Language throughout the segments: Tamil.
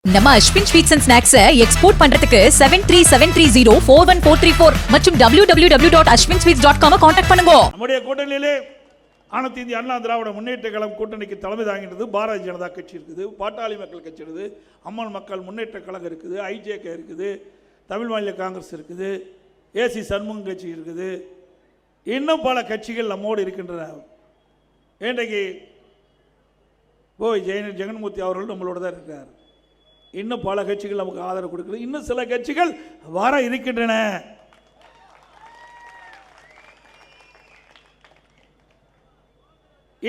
நம்ம Ashwin sweets and snacks export பண்றதுக்கு 7373041434 மற்றும் www.ashwinsweets.com கான்டாக்ட் பண்ணுங்க. நம்முடைய கூட்டணியிலே அனைத்து இந்திய அண்ணா திராவிட முன்னேற்ற கழகம் கூட்டணிக்கு தலைமை தாங்கின்றது பாரதிய ஜனதா கட்சி இருக்குது, பாட்டாளி மக்கள் கட்சி இருக்குது, அம்மாள் மக்கள் முன்னேற்ற கழகம் இருக்குது, ஐஜேகே இருக்குது, தமிழ் மாநில காங்கிரஸ் இருக்குது, ஏசி சண்முகம் கட்சி இருக்குது, இன்னும் பல கட்சிகள் நம்மோடு இருக்கின்றன. இன்றைக்கு ஜெகன்மூர்த்தி அவர்கள் நம்மளோட தான் இருக்கிறார். இன்னும் பல கட்சிகள் நமக்கு ஆதரவு கொடுக்குது, இன்னும் சில கட்சிகள் வர இருக்கின்றன.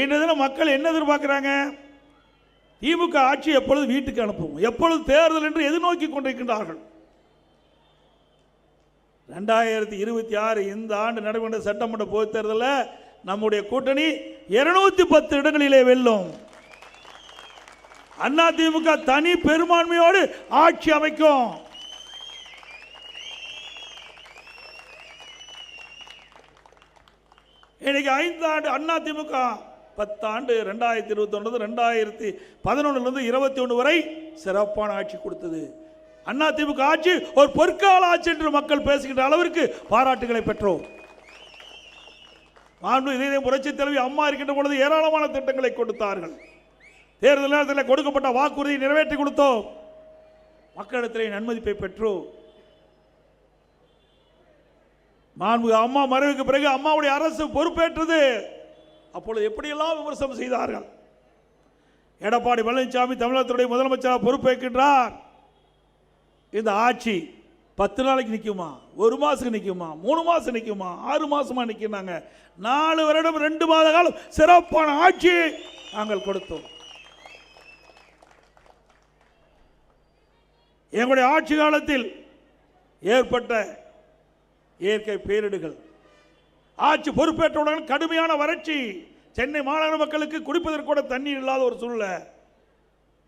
இன்றைய மக்கள் என்ன எதிர்பார்க்கிறாங்க? திமுக ஆட்சி எப்பொழுது வீட்டுக்கு அனுப்பும், எப்பொழுது தேர்தல் என்று எதிர்நோக்கி கொண்டிருக்கின்றார்கள். 2026 இந்த ஆண்டு நடைபெற்ற சட்டமன்ற பொதுத் தேர்தலில் நம்முடைய கூட்டணி 210 இடங்களிலே வெல்லும். அண்ணா திமுக தனி பெரும்பான்மையோடு ஆட்சி அமைக்கும். இன்னைக்கு 5 ஆண்டு அண்ணா திமுக 10 ஆண்டு 2021 2011 21 வரை சிறப்பான ஆட்சி கொடுத்தது. அண்ணா திமுக ஆட்சி ஒரு பொற்கால ஆட்சி என்று மக்கள் பேசுகின்ற அளவிற்கு பாராட்டுகளை பெற்றோம். இதே புரட்சி தலைவி அம்மா இருக்கின்ற பொழுது ஏராளமான திட்டங்களை கொடுத்தார்கள். தேர்தல் நேரத்தில் கொடுக்கப்பட்ட வாக்குறுதியை நிறைவேற்றி கொடுத்தோம். மக்களிடத்திலே நன்மதிப்பை பெற்றோம். அம்மா மறைவுக்கு பிறகு அம்மாவுடைய அரசு பொறுப்பேற்றது. அப்பொழுது எப்படியெல்லாம் விமர்சனம் செய்தார்கள். எடப்பாடி பழனிசாமி தமிழகத்துடைய முதலமைச்சராக பொறுப்பேற்கின்றார். இந்த ஆட்சி 10 நாளைக்கு நிற்குமா, 1 மாசத்துக்கு நிற்குமா, 3 மாசம் நிற்குமா, 6 மாசமா நிற்கிறாங்க. 4 வருடம் 2 மாத காலம் சிறப்பான ஆட்சி நாங்கள் கொடுத்தோம். எங்களுடைய ஆட்சி காலத்தில் ஏற்பட்ட இயற்கை பேரிடுகள், ஆட்சி பொறுப்பேற்றவுடன் கடுமையான வறட்சி, சென்னை மாநகர மக்களுக்கு குடிப்பதற்கு கூட தண்ணீர் இல்லாத ஒரு சூழ்நிலை.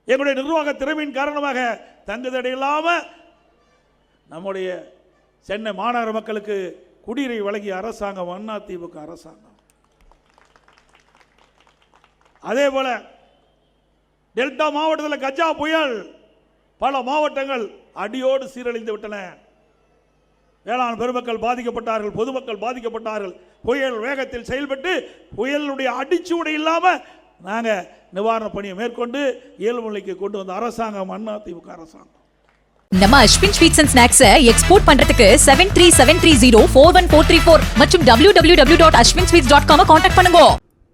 எங்களுடைய நிர்வாக திறமையின் காரணமாக தங்குதடை இல்லாமல் நம்முடைய சென்னை மாநகர மக்களுக்கு குடிநீரை வழங்கிய அரசாங்கம் அண்ணா திமுக அரசாங்கம். அதே போல டெல்டா மாவட்டத்தில் கஜா புயல் பல மாவட்டங்கள் அடியோடு சீரழிந்து விட்டன. வேளாண் பெருமக்கள் பாதிக்கப்பட்டார்கள், பொதுமக்கள் பாதிக்கப்பட்டார்கள். புயல் வேகத்தில் செயல்பட்டு புயலுடைய அடிச்சுவடை இல்லாமல் நாங்கள் நிவாரண பணியை மேற்கொண்டு இயல்பு நிலைக்கு கொண்டு வந்த அரசாங்கம் அண்ணா திமுக அரசாங்கம். நம்ம Ashwin sweets and snacks export பண்றதுக்கு 7373041434 மற்றும் www.ashwinsweets.com கான்டாக்ட் பண்ணுங்க.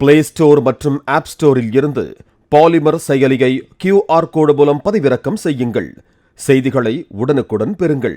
பிளே ஸ்டோர் மற்றும் ஆப் ஸ்டோரில் இருந்து பாலிமர் செயலியை QR கோடு மூலம் பதிவிறக்கம் செய்யுங்கள். செய்திகளை உடனுக்குடன் பெறுங்கள்.